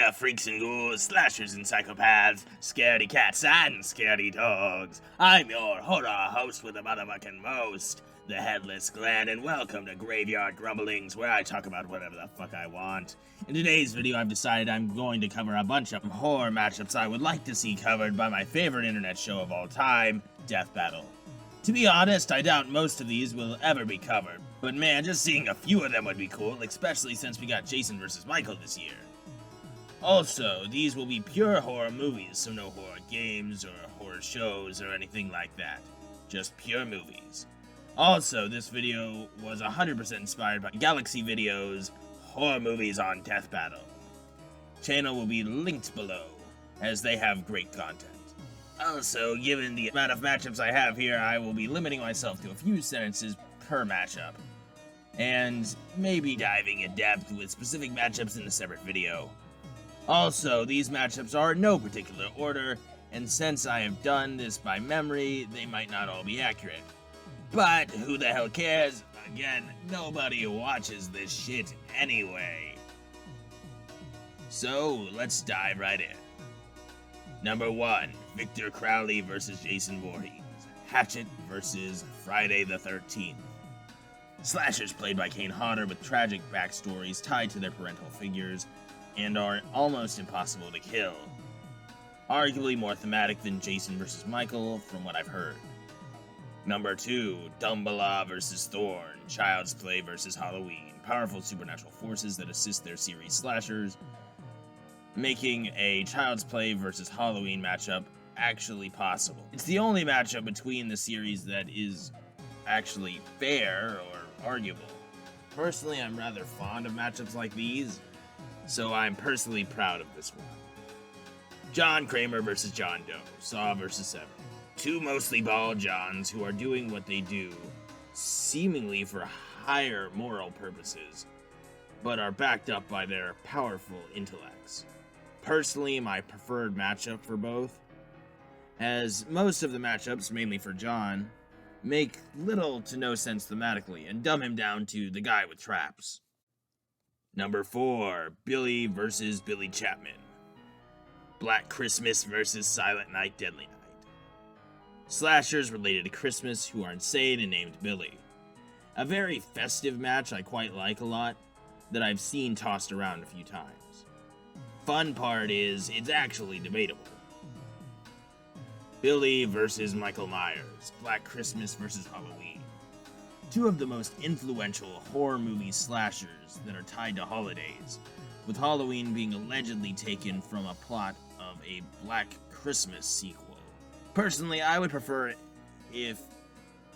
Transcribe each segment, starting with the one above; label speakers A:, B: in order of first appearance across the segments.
A: there, freaks and ghouls, slashers and psychopaths, scaredy cats and scaredy dogs. I'm your horror host with the motherfucking most, the Headless Glen, and welcome to Graveyard Grumblings, where I talk about whatever the fuck I want. In today's video, I've decided I'm going to cover a bunch of horror matchups I would like to see covered by my favorite internet show of all time, Death Battle. To be honest, I doubt most of these will ever be covered, but man, just seeing a few of them would be cool, especially since we got Jason vs. Michael this year. Also, these will be pure horror movies, so no horror games or horror shows or anything like that. Just pure movies. Also, this video was 100% inspired by Galaxy Video's Horror Movies on Death Battle. Channel will be linked below, as they have great content. Also, given the amount of matchups I have here, I will be limiting myself to a few sentences per matchup, and maybe diving in depth with specific matchups in a separate video. Also, these matchups are in no particular order, and since I have done this by memory, they might not all be accurate. But who the hell cares? Again, nobody watches this shit anyway. So, let's dive right in. Number 1, Victor Crowley vs. Jason Voorhees. Hatchet vs. Friday the 13th. Slashers played by Kane Hodder with tragic backstories tied to their parental figures and are almost impossible to kill. Arguably more thematic than Jason vs. Michael from what I've heard. Number 2, Dumbledore vs. Thorn. Child's Play vs. Halloween. Powerful supernatural forces that assist their series slashers, making a Child's Play vs. Halloween matchup actually possible. It's the only matchup between the series that is actually fair or arguable. Personally, I'm rather fond of matchups like these, so I'm personally proud of this one. John Kramer vs. John Doe. Saw vs. Seven. Two mostly bald Johns who are doing what they do, seemingly for higher moral purposes, but are backed up by their powerful intellects. Personally, my preferred matchup for both, as most of the matchups, mainly for John, make little to no sense thematically and dumb him down to the guy with traps. Number 4, Billy vs. Billy Chapman. Black Christmas vs. Silent Night, Deadly Night. Slashers related to Christmas who are insane and named Billy. A very festive match I quite like a lot, that I've seen tossed around a few times. Fun part is, it's actually debatable. Billy vs. Michael Myers. Black Christmas vs. Halloween. Two of the most influential horror movie slashers that are tied to holidays, with Halloween being allegedly taken from a plot of a Black Christmas sequel. Personally, I would prefer it if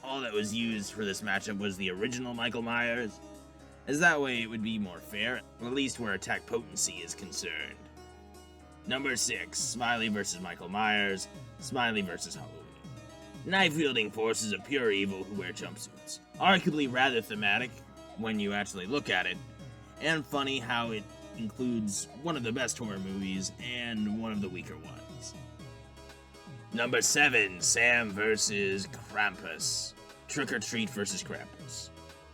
A: all that was used for this matchup was the original Michael Myers, as that way it would be more fair, at least where attack potency is concerned. Number 6, Smiley vs. Michael Myers. Smiley vs. Halloween. Knife-wielding forces of pure evil who wear jumpsuits. Arguably rather thematic when you actually look at it, and funny how it includes one of the best horror movies and one of the weaker ones. Number 7, Sam vs. Krampus. Trick or Treat vs. Krampus.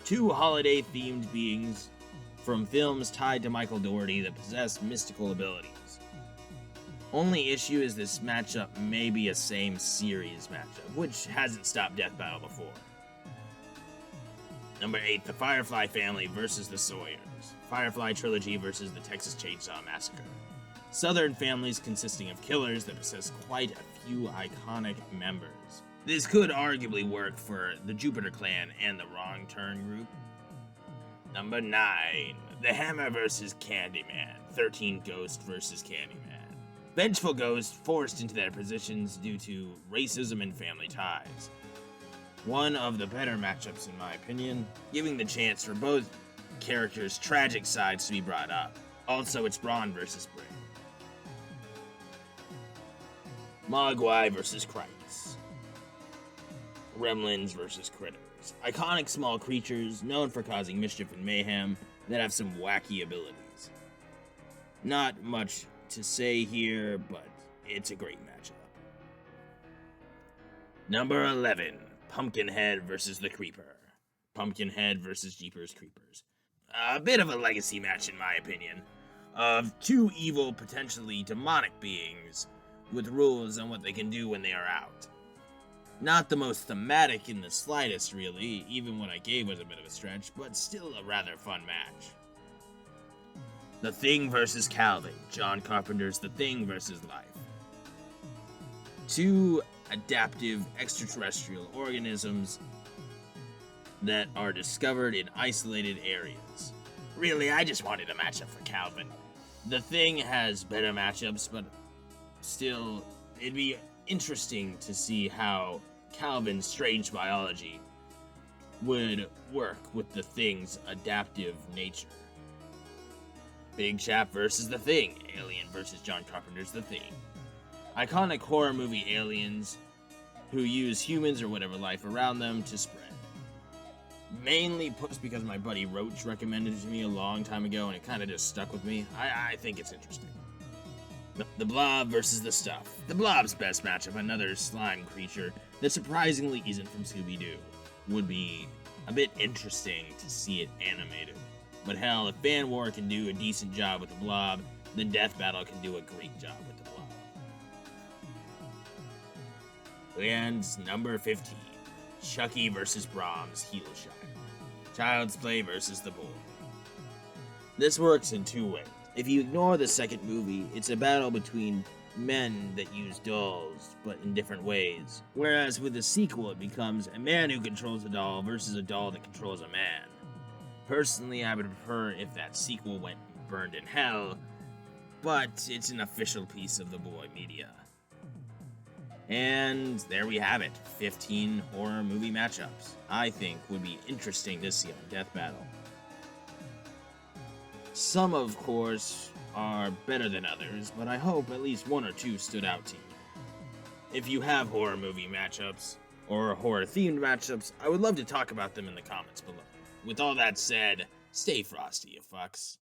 A: Two holiday-themed beings from films tied to Michael Dougherty that possess mystical abilities. Only issue is this matchup may be a same series matchup, which hasn't stopped Death Battle before. Number 8, the Firefly family versus the Sawyers. Firefly trilogy versus the Texas Chainsaw Massacre. Southern families consisting of killers that possess quite a few iconic members. This could arguably work for the Jupiter Clan and the Wrong Turn group. Number 9, the Hammer vs. Candyman. 13 Ghost vs. Candyman. Vengeful ghosts forced into their positions due to racism and family ties. One of the better matchups in my opinion, giving the chance for both characters' tragic sides to be brought up. Also, it's Braun vs. Bray. Mogwai vs. Krites. Gremlins vs. Critters. Iconic small creatures known for causing mischief and mayhem that have some wacky abilities. Not much to say here, but it's a great matchup. Number 11, Pumpkinhead vs. the Creeper. Pumpkinhead vs. Jeepers Creepers. A bit of a legacy match in my opinion. of two evil, potentially demonic beings with rules on what they can do when they are out. Not the most thematic in the slightest, really, even what I gave was a bit of a stretch, but still a rather fun match. The Thing vs. Calvin, John Carpenter's The Thing vs. Life. Two adaptive extraterrestrial organisms that are discovered in isolated areas. Really, I just wanted a matchup for Calvin. The Thing has better matchups, but still, it'd be interesting to see how Calvin's strange biology would work with the Thing's adaptive nature. Big Chap versus The Thing, Alien versus John Carpenter's The Thing. Iconic horror movie aliens who use humans or whatever life around them to spread. Mainly pushed because my buddy Roach recommended it to me a long time ago and it kind of just stuck with me. I think it's interesting. The Blob versus the Stuff. The Blob's best matchup, another slime creature that surprisingly isn't from Scooby-Doo. Would be a bit interesting to see it animated. But hell, if Fan War can do a decent job with the Blob, then Death Battle can do a great job with the Blob. And number 15. Chucky versus Brahms, Heelshire. Child's Play versus The Boy. This works in two ways. If you ignore the second movie, it's a battle between men that use dolls, but in different ways. Whereas with the sequel, it becomes a man who controls a doll versus a doll that controls a man. Personally, I would prefer if that sequel went burned in hell, but it's an official piece of the Boy media. And there we have it, 15 horror movie matchups I think would be interesting to see on Death Battle. Some, of course, are better than others, but I hope at least one or two stood out to you. If you have horror movie matchups, or horror-themed matchups, I would love to talk about them in the comments below. With all that said, stay frosty, you fucks.